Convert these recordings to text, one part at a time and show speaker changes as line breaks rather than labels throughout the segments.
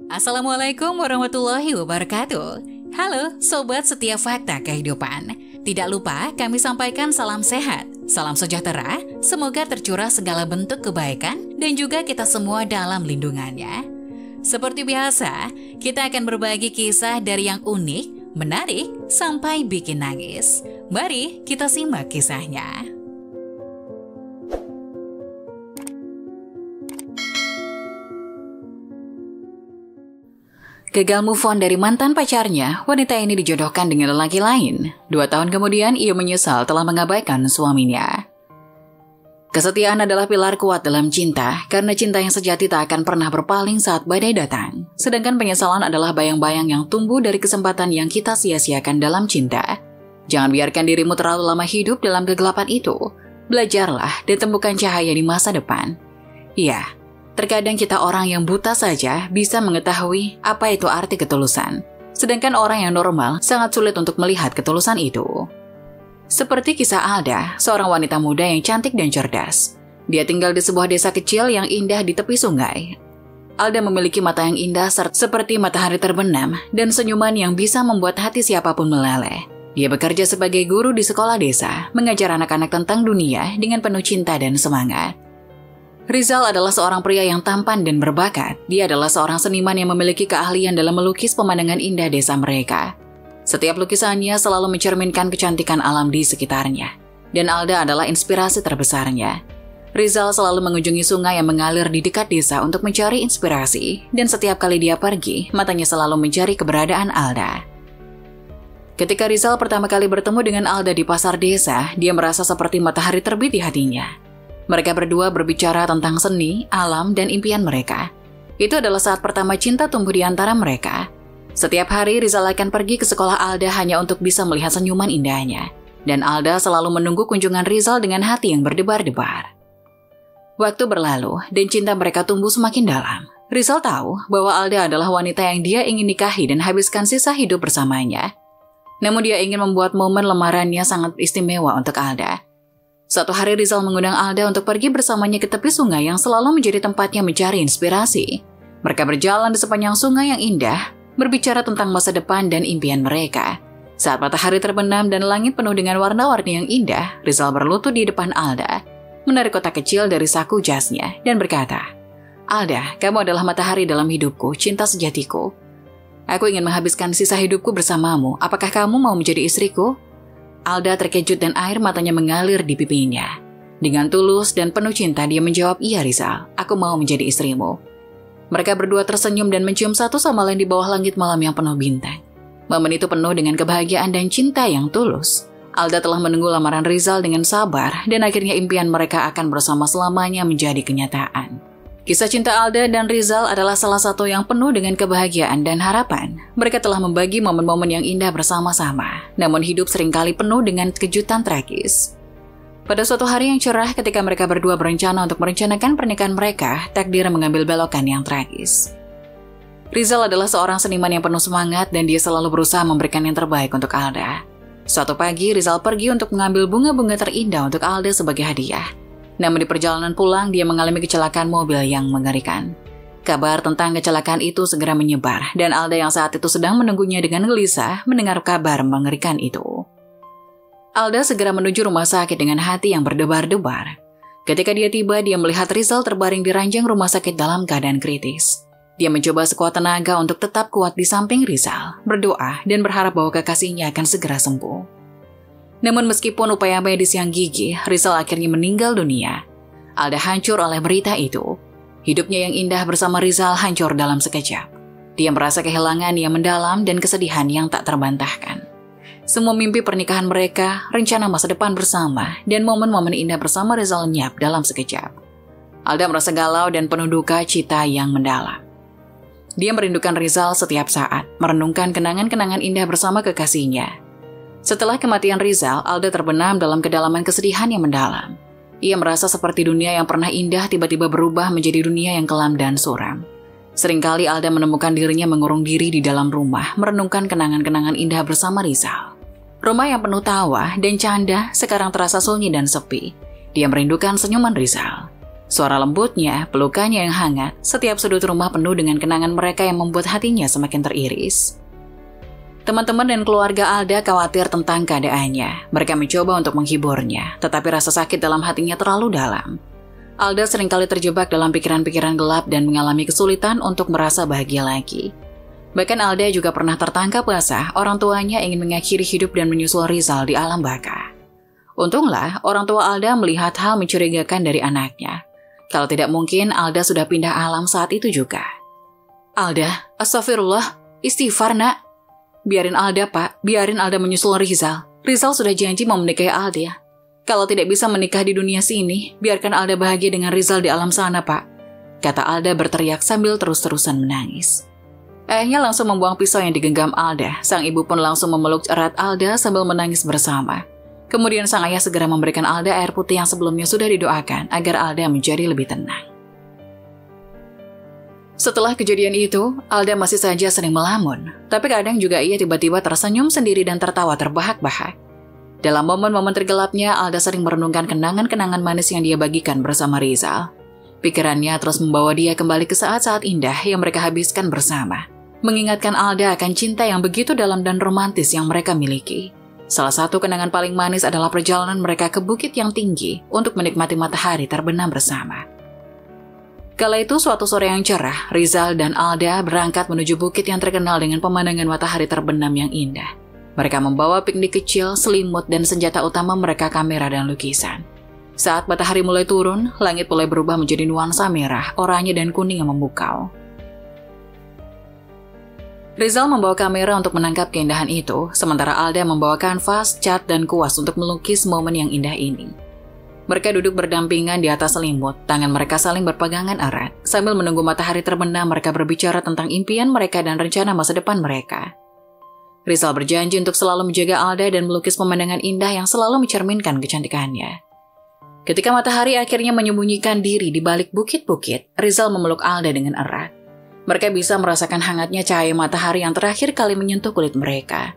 Assalamualaikum warahmatullahi wabarakatuh. Halo Sobat Setiap Fakta Kehidupan. Tidak lupa kami sampaikan salam sehat, salam sejahtera, semoga tercurah segala bentuk kebaikan dan juga kita semua dalam lindungannya. Seperti biasa, kita akan berbagi kisah dari yang unik, menarik, sampai bikin nangis. Mari kita simak kisahnya. Gagal move on dari mantan pacarnya, wanita ini dijodohkan dengan lelaki lain. 2 tahun kemudian, ia menyesal telah mengabaikan suaminya. Kesetiaan adalah pilar kuat dalam cinta, karena cinta yang sejati tak akan pernah berpaling saat badai datang. Sedangkan penyesalan adalah bayang-bayang yang tumbuh dari kesempatan yang kita sia-siakan dalam cinta. Jangan biarkan dirimu terlalu lama hidup dalam kegelapan itu. Belajarlah dan temukan cahaya di masa depan. Iya. Terkadang kita orang yang buta saja bisa mengetahui apa itu arti ketulusan. Sedangkan orang yang normal sangat sulit untuk melihat ketulusan itu. Seperti kisah Alda, seorang wanita muda yang cantik dan cerdas. Dia tinggal di sebuah desa kecil yang indah di tepi sungai. Alda memiliki mata yang indah seperti matahari terbenam dan senyuman yang bisa membuat hati siapapun meleleh. Dia bekerja sebagai guru di sekolah desa, mengajar anak-anak tentang dunia dengan penuh cinta dan semangat. Rizal adalah seorang pria yang tampan dan berbakat. Dia adalah seorang seniman yang memiliki keahlian dalam melukis pemandangan indah desa mereka. Setiap lukisannya selalu mencerminkan kecantikan alam di sekitarnya. Dan Alda adalah inspirasi terbesarnya. Rizal selalu mengunjungi sungai yang mengalir di dekat desa untuk mencari inspirasi. Dan setiap kali dia pergi, matanya selalu mencari keberadaan Alda. Ketika Rizal pertama kali bertemu dengan Alda di pasar desa, dia merasa seperti matahari terbit di hatinya. Mereka berdua berbicara tentang seni, alam, dan impian mereka. Itu adalah saat pertama cinta tumbuh di antara mereka. Setiap hari Rizal akan pergi ke sekolah Alda hanya untuk bisa melihat senyuman indahnya. Dan Alda selalu menunggu kunjungan Rizal dengan hati yang berdebar-debar. Waktu berlalu dan cinta mereka tumbuh semakin dalam. Rizal tahu bahwa Alda adalah wanita yang dia ingin nikahi dan habiskan sisa hidup bersamanya. Namun dia ingin membuat momen lamarannya sangat istimewa untuk Alda. Suatu hari Rizal mengundang Alda untuk pergi bersamanya ke tepi sungai yang selalu menjadi tempatnya mencari inspirasi. Mereka berjalan di sepanjang sungai yang indah, berbicara tentang masa depan dan impian mereka. Saat matahari terbenam dan langit penuh dengan warna-warni yang indah, Rizal berlutut di depan Alda, menarik kotak kecil dari saku jasnya, dan berkata, "Alda, kamu adalah matahari dalam hidupku, cinta sejatiku. Aku ingin menghabiskan sisa hidupku bersamamu. Apakah kamu mau menjadi istriku?" Alda terkejut dan air matanya mengalir di pipinya. Dengan tulus dan penuh cinta dia menjawab, "Iya Rizal, aku mau menjadi istrimu." Mereka berdua tersenyum dan mencium satu sama lain di bawah langit malam yang penuh bintang. Momen itu penuh dengan kebahagiaan dan cinta yang tulus. Alda telah menunggu lamaran Rizal dengan sabar dan akhirnya impian mereka akan bersama selamanya menjadi kenyataan. Kisah cinta Alda dan Rizal adalah salah satu yang penuh dengan kebahagiaan dan harapan. Mereka telah membagi momen-momen yang indah bersama-sama, namun hidup seringkali penuh dengan kejutan tragis. Pada suatu hari yang cerah ketika mereka berdua berencana untuk merencanakan pernikahan mereka, takdir mengambil belokan yang tragis. Rizal adalah seorang seniman yang penuh semangat dan dia selalu berusaha memberikan yang terbaik untuk Alda. Suatu pagi, Rizal pergi untuk mengambil bunga-bunga terindah untuk Alda sebagai hadiah. Namun di perjalanan pulang, dia mengalami kecelakaan mobil yang mengerikan. Kabar tentang kecelakaan itu segera menyebar, dan Alda yang saat itu sedang menunggunya dengan gelisah mendengar kabar mengerikan itu. Alda segera menuju rumah sakit dengan hati yang berdebar-debar. Ketika dia tiba, dia melihat Rizal terbaring di ranjang rumah sakit dalam keadaan kritis. Dia mencoba sekuat tenaga untuk tetap kuat di samping Rizal, berdoa dan berharap bahwa kekasihnya akan segera sembuh. Namun meskipun upaya medis yang gigih, Rizal akhirnya meninggal dunia. Alda hancur oleh berita itu. Hidupnya yang indah bersama Rizal hancur dalam sekejap. Dia merasa kehilangan yang mendalam dan kesedihan yang tak terbantahkan. Semua mimpi pernikahan mereka, rencana masa depan bersama, dan momen-momen indah bersama Rizal lenyap dalam sekejap. Alda merasa galau dan penuh duka cita yang mendalam. Dia merindukan Rizal setiap saat, merenungkan kenangan-kenangan indah bersama kekasihnya. Setelah kematian Rizal, Alda terbenam dalam kedalaman kesedihan yang mendalam. Ia merasa seperti dunia yang pernah indah tiba-tiba berubah menjadi dunia yang kelam dan suram. Seringkali Alda menemukan dirinya mengurung diri di dalam rumah, merenungkan kenangan-kenangan indah bersama Rizal. Rumah yang penuh tawa dan canda sekarang terasa sunyi dan sepi. Dia merindukan senyuman Rizal. Suara lembutnya, pelukannya yang hangat, setiap sudut rumah penuh dengan kenangan mereka yang membuat hatinya semakin teriris. Teman-teman dan keluarga Alda khawatir tentang keadaannya. Mereka mencoba untuk menghiburnya, tetapi rasa sakit dalam hatinya terlalu dalam. Alda seringkali terjebak dalam pikiran-pikiran gelap dan mengalami kesulitan untuk merasa bahagia lagi. Bahkan Alda juga pernah tertangkap basah orang tuanya ingin mengakhiri hidup dan menyusul Rizal di alam baka. Untunglah orang tua Alda melihat hal mencurigakan dari anaknya. Kalau tidak mungkin Alda sudah pindah alam saat itu juga. Alda, astagfirullah, istighfar nak. Biarin Alda pak, biarin Alda menyusul Rizal. Rizal sudah janji mau menikahi Alda. Kalau tidak bisa menikah di dunia sini, biarkan Alda bahagia dengan Rizal di alam sana pak. Kata Alda berteriak sambil terus-terusan menangis. Ayahnya langsung membuang pisau yang digenggam Alda. Sang ibu pun langsung memeluk erat Alda sambil menangis bersama. Kemudian sang ayah segera memberikan Alda air putih yang sebelumnya sudah didoakan agar Alda menjadi lebih tenang. Setelah kejadian itu, Alda masih saja sering melamun. Tapi kadang juga ia tiba-tiba tersenyum sendiri dan tertawa terbahak-bahak. Dalam momen-momen tergelapnya, Alda sering merenungkan kenangan-kenangan manis yang dia bagikan bersama Rizal. Pikirannya terus membawa dia kembali ke saat-saat indah yang mereka habiskan bersama. Mengingatkan Alda akan cinta yang begitu dalam dan romantis yang mereka miliki. Salah satu kenangan paling manis adalah perjalanan mereka ke bukit yang tinggi untuk menikmati matahari terbenam bersama. Kala itu suatu sore yang cerah, Rizal dan Alda berangkat menuju bukit yang terkenal dengan pemandangan matahari terbenam yang indah. Mereka membawa piknik kecil, selimut, dan senjata utama mereka kamera dan lukisan. Saat matahari mulai turun, langit mulai berubah menjadi nuansa merah, oranye, dan kuning yang memukau. Rizal membawa kamera untuk menangkap keindahan itu, sementara Alda membawa kanvas, cat, dan kuas untuk melukis momen yang indah ini. Mereka duduk berdampingan di atas selimut, tangan mereka saling berpegangan erat. Sambil menunggu matahari terbenam, mereka berbicara tentang impian mereka dan rencana masa depan mereka. Rizal berjanji untuk selalu menjaga Alda dan melukis pemandangan indah yang selalu mencerminkan kecantikannya. Ketika matahari akhirnya menyembunyikan diri di balik bukit-bukit, Rizal memeluk Alda dengan erat. Mereka bisa merasakan hangatnya cahaya matahari yang terakhir kali menyentuh kulit mereka.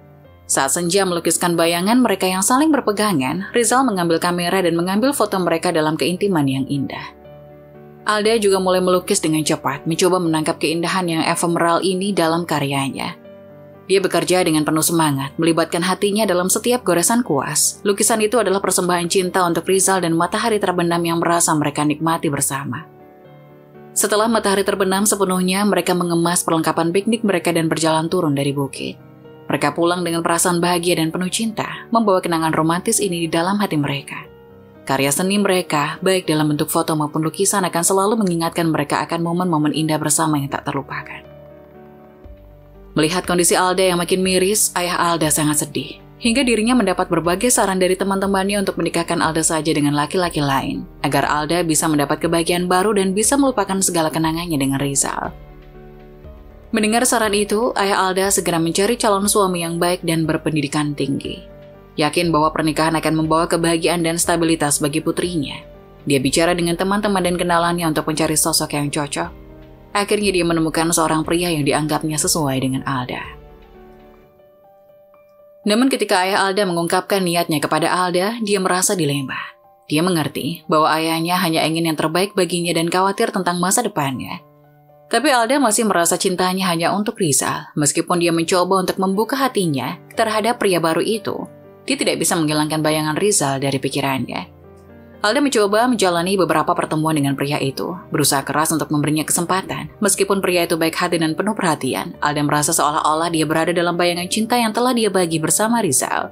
Saat senja melukiskan bayangan mereka yang saling berpegangan, Rizal mengambil kamera dan mengambil foto mereka dalam keintiman yang indah. Alda juga mulai melukis dengan cepat, mencoba menangkap keindahan yang ephemeral ini dalam karyanya. Dia bekerja dengan penuh semangat, melibatkan hatinya dalam setiap goresan kuas. Lukisan itu adalah persembahan cinta untuk Rizal dan matahari terbenam yang merasa mereka nikmati bersama. Setelah matahari terbenam sepenuhnya, mereka mengemas perlengkapan piknik mereka dan berjalan turun dari bukit. Mereka pulang dengan perasaan bahagia dan penuh cinta, membawa kenangan romantis ini di dalam hati mereka. Karya seni mereka, baik dalam bentuk foto maupun lukisan, akan selalu mengingatkan mereka akan momen-momen indah bersama yang tak terlupakan. Melihat kondisi Alda yang makin miris, ayah Alda sangat sedih. Hingga dirinya mendapat berbagai saran dari teman-temannya untuk menikahkan Alda saja dengan laki-laki lain, agar Alda bisa mendapat kebahagiaan baru dan bisa melupakan segala kenangannya dengan Rizal. Mendengar saran itu, ayah Alda segera mencari calon suami yang baik dan berpendidikan tinggi. Yakin bahwa pernikahan akan membawa kebahagiaan dan stabilitas bagi putrinya, dia bicara dengan teman-teman dan kenalannya untuk mencari sosok yang cocok. Akhirnya dia menemukan seorang pria yang dianggapnya sesuai dengan Alda. Namun ketika ayah Alda mengungkapkan niatnya kepada Alda, dia merasa dilema. Dia mengerti bahwa ayahnya hanya ingin yang terbaik baginya dan khawatir tentang masa depannya. Tapi Alda masih merasa cintanya hanya untuk Rizal. Meskipun dia mencoba untuk membuka hatinya terhadap pria baru itu, dia tidak bisa menghilangkan bayangan Rizal dari pikirannya. Alda mencoba menjalani beberapa pertemuan dengan pria itu, berusaha keras untuk memberinya kesempatan. Meskipun pria itu baik hati dan penuh perhatian, Alda merasa seolah-olah dia berada dalam bayangan cinta yang telah dia bagi bersama Rizal.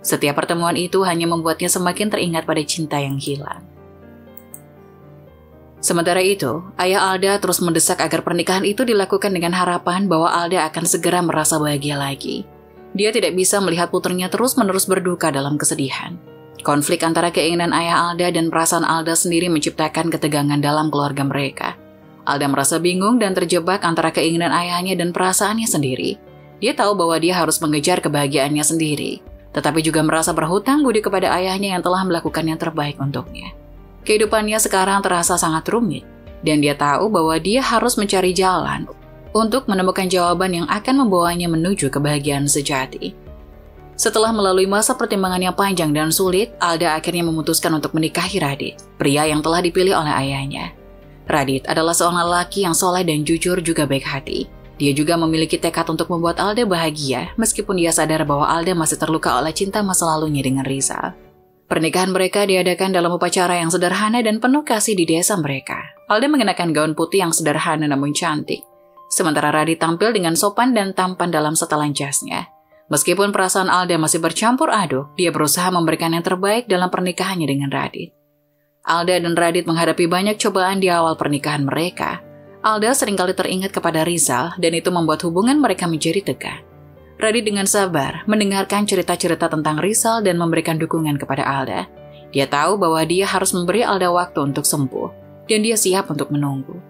Setiap pertemuan itu hanya membuatnya semakin teringat pada cinta yang hilang. Sementara itu, ayah Alda terus mendesak agar pernikahan itu dilakukan dengan harapan bahwa Alda akan segera merasa bahagia lagi. Dia tidak bisa melihat putrinya terus-menerus berduka dalam kesedihan. Konflik antara keinginan ayah Alda dan perasaan Alda sendiri menciptakan ketegangan dalam keluarga mereka. Alda merasa bingung dan terjebak antara keinginan ayahnya dan perasaannya sendiri. Dia tahu bahwa dia harus mengejar kebahagiaannya sendiri, tetapi juga merasa berhutang budi kepada ayahnya yang telah melakukan yang terbaik untuknya. Kehidupannya sekarang terasa sangat rumit, dan dia tahu bahwa dia harus mencari jalan untuk menemukan jawaban yang akan membawanya menuju kebahagiaan sejati. Setelah melalui masa pertimbangan yang panjang dan sulit, Alda akhirnya memutuskan untuk menikahi Radit, pria yang telah dipilih oleh ayahnya. Radit adalah seorang lelaki yang soleh dan jujur juga baik hati. Dia juga memiliki tekad untuk membuat Alda bahagia, meskipun dia sadar bahwa Alda masih terluka oleh cinta masa lalunya dengan Rizal. Pernikahan mereka diadakan dalam upacara yang sederhana dan penuh kasih di desa mereka. Alda mengenakan gaun putih yang sederhana namun cantik, sementara Radit tampil dengan sopan dan tampan dalam setelan jasnya. Meskipun perasaan Alda masih bercampur aduk, dia berusaha memberikan yang terbaik dalam pernikahannya dengan Radit. Alda dan Radit menghadapi banyak cobaan di awal pernikahan mereka. Alda seringkali teringat kepada Rizal dan itu membuat hubungan mereka menjadi tegang. Radit dengan sabar mendengarkan cerita-cerita tentang Rizal dan memberikan dukungan kepada Alda. Dia tahu bahwa dia harus memberi Alda waktu untuk sembuh dan dia siap untuk menunggu.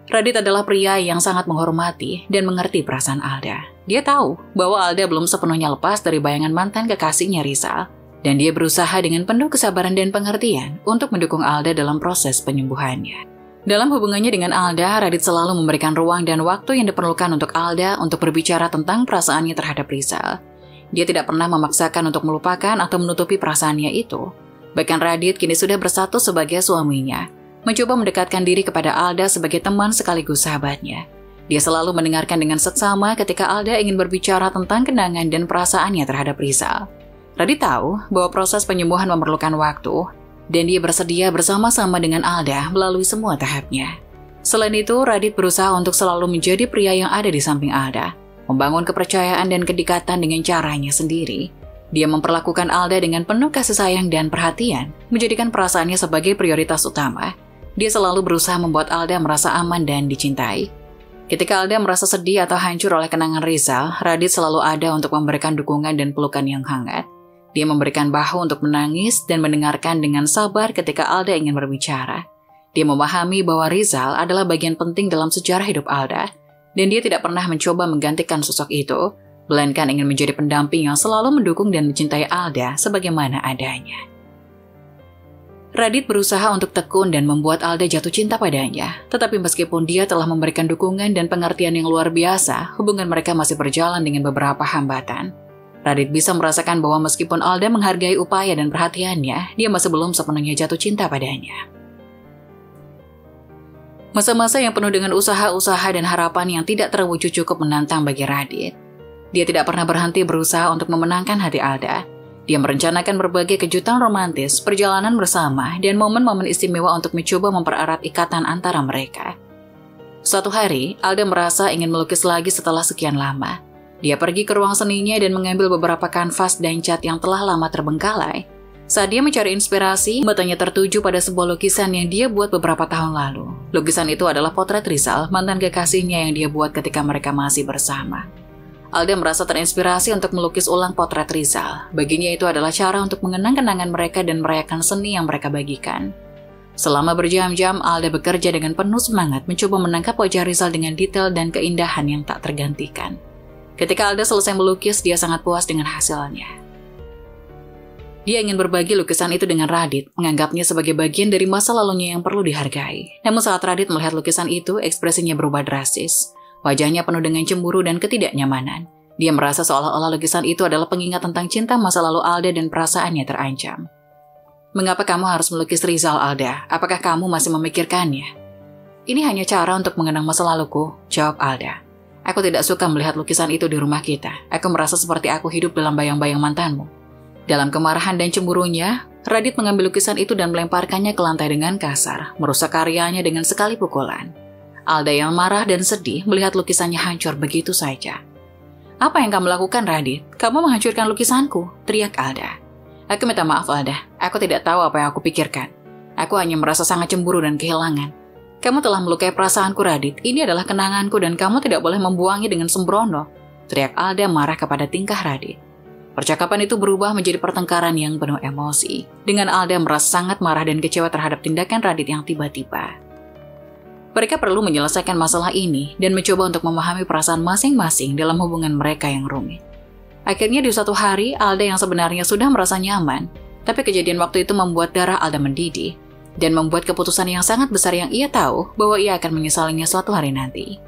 Radit adalah pria yang sangat menghormati dan mengerti perasaan Alda. Dia tahu bahwa Alda belum sepenuhnya lepas dari bayangan mantan kekasihnya Rizal, dan dia berusaha dengan penuh kesabaran dan pengertian untuk mendukung Alda dalam proses penyembuhannya. Dalam hubungannya dengan Alda, Radit selalu memberikan ruang dan waktu yang diperlukan untuk Alda untuk berbicara tentang perasaannya terhadap Rizal. Dia tidak pernah memaksakan untuk melupakan atau menutupi perasaannya itu. Bahkan Radit kini sudah bersatu sebagai suaminya, mencoba mendekatkan diri kepada Alda sebagai teman sekaligus sahabatnya. Dia selalu mendengarkan dengan seksama ketika Alda ingin berbicara tentang kenangan dan perasaannya terhadap Rizal. Radit tahu bahwa proses penyembuhan memerlukan waktu, dan dia bersedia bersama-sama dengan Alda melalui semua tahapnya. Selain itu, Radit berusaha untuk selalu menjadi pria yang ada di samping Alda, membangun kepercayaan dan kedekatan dengan caranya sendiri. Dia memperlakukan Alda dengan penuh kasih sayang dan perhatian, menjadikan perasaannya sebagai prioritas utama. Dia selalu berusaha membuat Alda merasa aman dan dicintai. Ketika Alda merasa sedih atau hancur oleh kenangan Rizal, Radit selalu ada untuk memberikan dukungan dan pelukan yang hangat. Dia memberikan bahu untuk menangis dan mendengarkan dengan sabar ketika Alda ingin berbicara. Dia memahami bahwa Rizal adalah bagian penting dalam sejarah hidup Alda, dan dia tidak pernah mencoba menggantikan sosok itu, melainkan ingin menjadi pendamping yang selalu mendukung dan mencintai Alda sebagaimana adanya. Radit berusaha untuk tekun dan membuat Alda jatuh cinta padanya, tetapi meskipun dia telah memberikan dukungan dan pengertian yang luar biasa, hubungan mereka masih berjalan dengan beberapa hambatan. Radit bisa merasakan bahwa meskipun Alda menghargai upaya dan perhatiannya, dia masih belum sepenuhnya jatuh cinta padanya. Masa-masa yang penuh dengan usaha-usaha dan harapan yang tidak terwujud cukup menantang bagi Radit. Dia tidak pernah berhenti berusaha untuk memenangkan hati Alda. Dia merencanakan berbagai kejutan romantis, perjalanan bersama, dan momen-momen istimewa untuk mencoba mempererat ikatan antara mereka. Suatu hari, Alda merasa ingin melukis lagi setelah sekian lama. Dia pergi ke ruang seninya dan mengambil beberapa kanvas dan cat yang telah lama terbengkalai. Saat dia mencari inspirasi, matanya tertuju pada sebuah lukisan yang dia buat beberapa tahun lalu. Lukisan itu adalah potret Rizal, mantan kekasihnya yang dia buat ketika mereka masih bersama. Alda merasa terinspirasi untuk melukis ulang potret Rizal. Baginya itu adalah cara untuk mengenang kenangan mereka dan merayakan seni yang mereka bagikan. Selama berjam-jam, Alda bekerja dengan penuh semangat mencoba menangkap wajah Rizal dengan detail dan keindahan yang tak tergantikan. Ketika Alda selesai melukis, dia sangat puas dengan hasilnya. Dia ingin berbagi lukisan itu dengan Radit, menganggapnya sebagai bagian dari masa lalunya yang perlu dihargai. Namun saat Radit melihat lukisan itu, ekspresinya berubah drastis. Wajahnya penuh dengan cemburu dan ketidaknyamanan. Dia merasa seolah-olah lukisan itu adalah pengingat tentang cinta masa lalu Alda dan perasaannya terancam. "Mengapa kamu harus melukis Rizal, Alda? Apakah kamu masih memikirkannya?" "Ini hanya cara untuk mengenang masa laluku," jawab Alda. "Aku tidak suka melihat lukisan itu di rumah kita. Aku merasa seperti aku hidup dalam bayang-bayang mantanmu." Dalam kemarahan dan cemburunya, Radit mengambil lukisan itu dan melemparkannya ke lantai dengan kasar, merusak karyanya dengan sekali pukulan. Alda yang marah dan sedih melihat lukisannya hancur begitu saja. "Apa yang kamu lakukan, Radit? Kamu menghancurkan lukisanku," teriak Alda. "Aku minta maaf, Alda. Aku tidak tahu apa yang aku pikirkan. Aku hanya merasa sangat cemburu dan kehilangan. Kamu telah melukai perasaanku, Radit. Ini adalah kenanganku dan kamu tidak boleh membuangnya dengan sembrono," teriak Alda marah kepada tingkah Radit. Percakapan itu berubah menjadi pertengkaran yang penuh emosi. Dengan Alda merasa sangat marah dan kecewa terhadap tindakan Radit yang tiba-tiba. Mereka perlu menyelesaikan masalah ini dan mencoba untuk memahami perasaan masing-masing dalam hubungan mereka yang rumit. Akhirnya di suatu hari, Alda yang sebenarnya sudah merasa nyaman, tapi kejadian waktu itu membuat darah Alda mendidih dan membuat keputusan yang sangat besar yang ia tahu bahwa ia akan menyesalinya suatu hari nanti.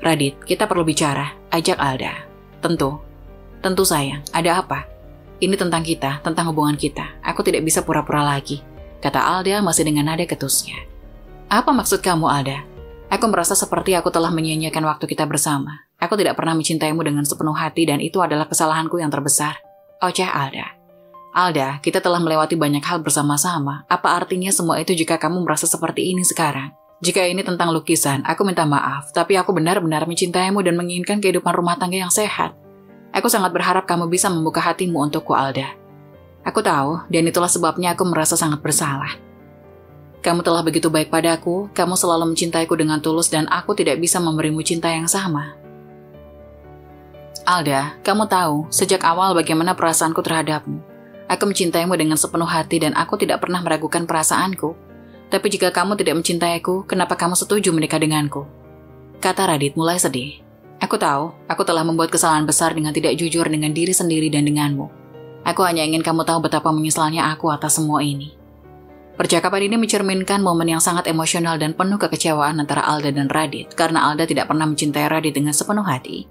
"Radit, kita perlu bicara," ajak Alda. Tentu sayang, ada apa?" Ini tentang kita, tentang hubungan kita. Aku tidak bisa pura-pura lagi, kata Alda masih dengan nada ketusnya. Apa maksud kamu, Alda? Aku merasa seperti aku telah menyia-nyiakan waktu kita bersama. Aku tidak pernah mencintaimu dengan sepenuh hati dan itu adalah kesalahanku yang terbesar. Oceh Alda. Alda, kita telah melewati banyak hal bersama-sama. Apa artinya semua itu jika kamu merasa seperti ini sekarang? Jika ini tentang lukisan, aku minta maaf, tapi aku benar-benar mencintaimu dan menginginkan kehidupan rumah tangga yang sehat. Aku sangat berharap kamu bisa membuka hatimu untukku, Alda. Aku tahu, dan itulah sebabnya aku merasa sangat bersalah. Kamu telah begitu baik padaku, kamu selalu mencintaiku dengan tulus dan aku tidak bisa memberimu cinta yang sama. Alda, kamu tahu, sejak awal bagaimana perasaanku terhadapmu. Aku mencintaimu dengan sepenuh hati dan aku tidak pernah meragukan perasaanku. Tapi jika kamu tidak mencintaiku, kenapa kamu setuju menikah denganku? Kata Radit mulai sedih. Aku tahu, aku telah membuat kesalahan besar dengan tidak jujur dengan diri sendiri dan denganmu. Aku hanya ingin kamu tahu betapa menyesalnya aku atas semua ini. Percakapan ini mencerminkan momen yang sangat emosional dan penuh kekecewaan antara Alda dan Radit karena Alda tidak pernah mencintai Radit dengan sepenuh hati.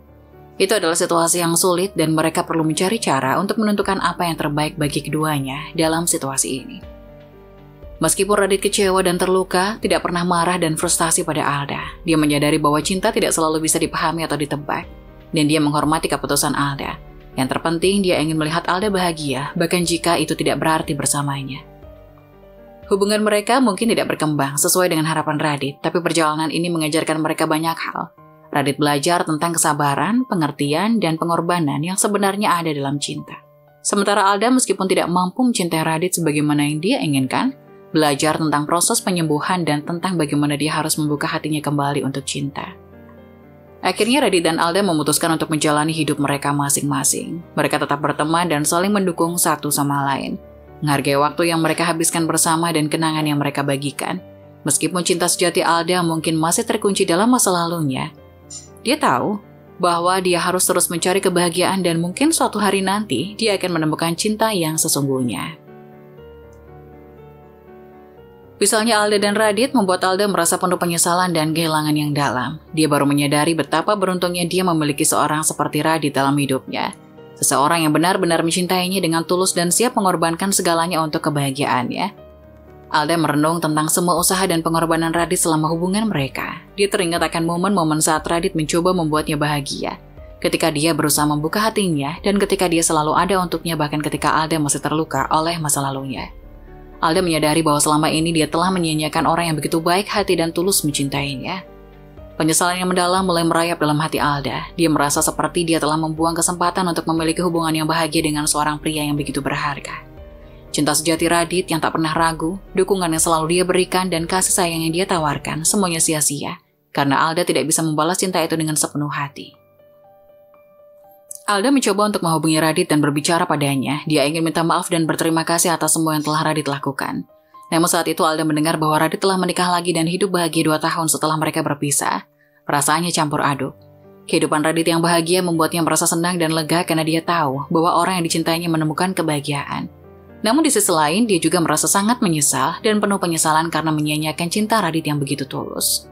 Itu adalah situasi yang sulit dan mereka perlu mencari cara untuk menentukan apa yang terbaik bagi keduanya dalam situasi ini. Meskipun Radit kecewa dan terluka, tidak pernah marah dan frustasi pada Alda. Dia menyadari bahwa cinta tidak selalu bisa dipahami atau ditebak, dan dia menghormati keputusan Alda. Yang terpenting, dia ingin melihat Alda bahagia, bahkan jika itu tidak berarti bersamanya. Hubungan mereka mungkin tidak berkembang sesuai dengan harapan Radit, tapi perjalanan ini mengajarkan mereka banyak hal. Radit belajar tentang kesabaran, pengertian, dan pengorbanan yang sebenarnya ada dalam cinta. Sementara Alda meskipun tidak mampu mencintai Radit sebagaimana yang dia inginkan, belajar tentang proses penyembuhan dan tentang bagaimana dia harus membuka hatinya kembali untuk cinta. Akhirnya Radit dan Alda memutuskan untuk menjalani hidup mereka masing-masing. Mereka tetap berteman dan saling mendukung satu sama lain. Menghargai waktu yang mereka habiskan bersama dan kenangan yang mereka bagikan. Meskipun cinta sejati Alda mungkin masih terkunci dalam masa lalunya, dia tahu bahwa dia harus terus mencari kebahagiaan dan mungkin suatu hari nanti dia akan menemukan cinta yang sesungguhnya. Misalnya Alda dan Radit membuat Alda merasa penuh penyesalan dan kehilangan yang dalam. Dia baru menyadari betapa beruntungnya dia memiliki seorang seperti Radit dalam hidupnya. Seseorang yang benar-benar mencintainya dengan tulus dan siap mengorbankan segalanya untuk kebahagiaannya. Alda merenung tentang semua usaha dan pengorbanan Radit selama hubungan mereka. Dia teringat akan momen-momen saat Radit mencoba membuatnya bahagia. Ketika dia berusaha membuka hatinya dan ketika dia selalu ada untuknya bahkan ketika Alda masih terluka oleh masa lalunya. Alda menyadari bahwa selama ini dia telah menyia-nyiakan orang yang begitu baik hati dan tulus mencintainya. Penyesalan yang mendalam mulai merayap dalam hati Alda. Dia merasa seperti dia telah membuang kesempatan untuk memiliki hubungan yang bahagia dengan seorang pria yang begitu berharga. Cinta sejati Radit yang tak pernah ragu, dukungan yang selalu dia berikan dan kasih sayang yang dia tawarkan, semuanya sia-sia. Karena Alda tidak bisa membalas cinta itu dengan sepenuh hati. Alda mencoba untuk menghubungi Radit dan berbicara padanya. Dia ingin minta maaf dan berterima kasih atas semua yang telah Radit lakukan. Namun saat itu Alda mendengar bahwa Radit telah menikah lagi dan hidup bahagia 2 tahun setelah mereka berpisah. Perasaannya campur aduk. Kehidupan Radit yang bahagia membuatnya merasa senang dan lega karena dia tahu bahwa orang yang dicintainya menemukan kebahagiaan. Namun di sisi lain, dia juga merasa sangat menyesal dan penuh penyesalan karena menyia-nyiakan cinta Radit yang begitu tulus.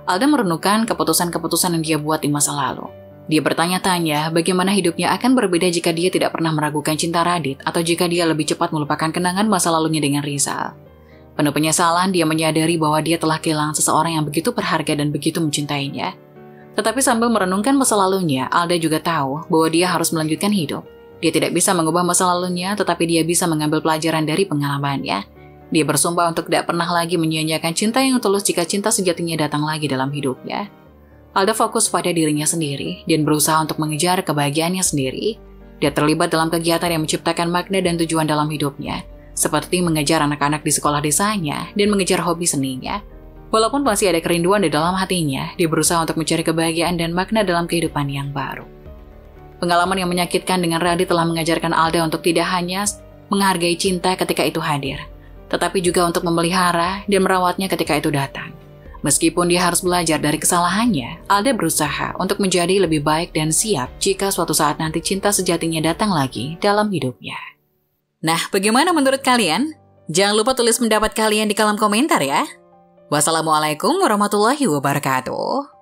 Alda merenungkan keputusan-keputusan yang dia buat di masa lalu. Dia bertanya-tanya bagaimana hidupnya akan berbeda jika dia tidak pernah meragukan cinta Radit atau jika dia lebih cepat melupakan kenangan masa lalunya dengan Rizal. Penuh penyesalan, dia menyadari bahwa dia telah kehilangan seseorang yang begitu berharga dan begitu mencintainya. Tetapi sambil merenungkan masa lalunya, Alda juga tahu bahwa dia harus melanjutkan hidup. Dia tidak bisa mengubah masa lalunya, tetapi dia bisa mengambil pelajaran dari pengalamannya. Dia bersumpah untuk tidak pernah lagi menyia-nyiakan cinta yang tulus jika cinta sejatinya datang lagi dalam hidupnya. Alda fokus pada dirinya sendiri dan berusaha untuk mengejar kebahagiaannya sendiri. Dia terlibat dalam kegiatan yang menciptakan makna dan tujuan dalam hidupnya, seperti mengejar anak-anak di sekolah desanya dan mengejar hobi seninya. Walaupun masih ada kerinduan di dalam hatinya, dia berusaha untuk mencari kebahagiaan dan makna dalam kehidupan yang baru. Pengalaman yang menyakitkan dengan Radit telah mengajarkan Alda untuk tidak hanya menghargai cinta ketika itu hadir, tetapi juga untuk memelihara dan merawatnya ketika itu datang. Meskipun dia harus belajar dari kesalahannya, Alda berusaha untuk menjadi lebih baik dan siap jika suatu saat nanti cinta sejatinya datang lagi dalam hidupnya. Nah, bagaimana menurut kalian? Jangan lupa tulis pendapat kalian di kolom komentar ya. Wassalamualaikum warahmatullahi wabarakatuh.